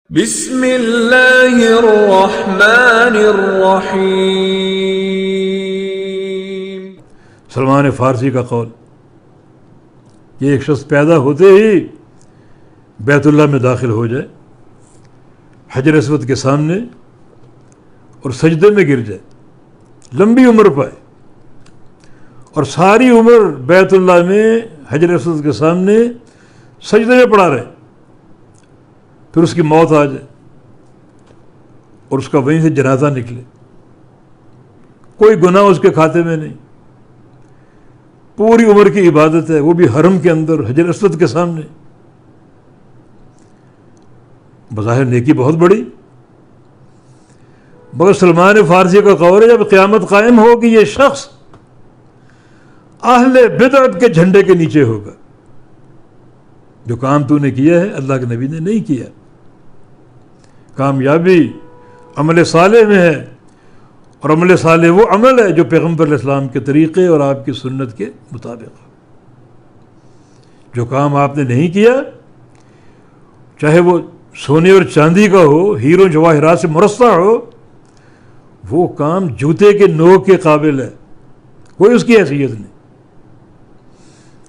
بسم اللہ الرحمن الرحیم۔ سلمان فارسی کا قول، یہ ایک شخص پیدا ہوتے ہی بیت اللہ میں داخل ہو جائے، حجر اسود کے سامنے اور سجدے میں گر جائے، لمبی عمر پائے اور ساری عمر بیت اللہ میں حجر اسود کے سامنے سجدے میں پڑا رہے، پھر اس کی موت آ جائے اور اس کا وہیں سے جنازہ نکلے، کوئی گناہ اس کے کھاتے میں نہیں، پوری عمر کی عبادت ہے، وہ بھی حرم کے اندر حجر اسود کے سامنے، بظاہر نیکی بہت بڑی، مگر سلمان فارسی کا قول ہے جب قیامت قائم ہوگی یہ شخص اہل بدعت کے جھنڈے کے نیچے ہوگا۔ جو کام تو نے کیا ہے اللہ کے نبی نے نہیں کیا، کامیابی عمل صالح میں ہے، اور عمل صالح وہ عمل ہے جو پیغمبر علیہ السلام کے طریقے اور آپ کی سنت کے مطابق ہے۔ جو کام آپ نے نہیں کیا، چاہے وہ سونے اور چاندی کا ہو، ہیروں جواہرات سے مرصع ہو، وہ کام جوتے کے نوک کے قابل ہے، کوئی اس کی حیثیت نہیں۔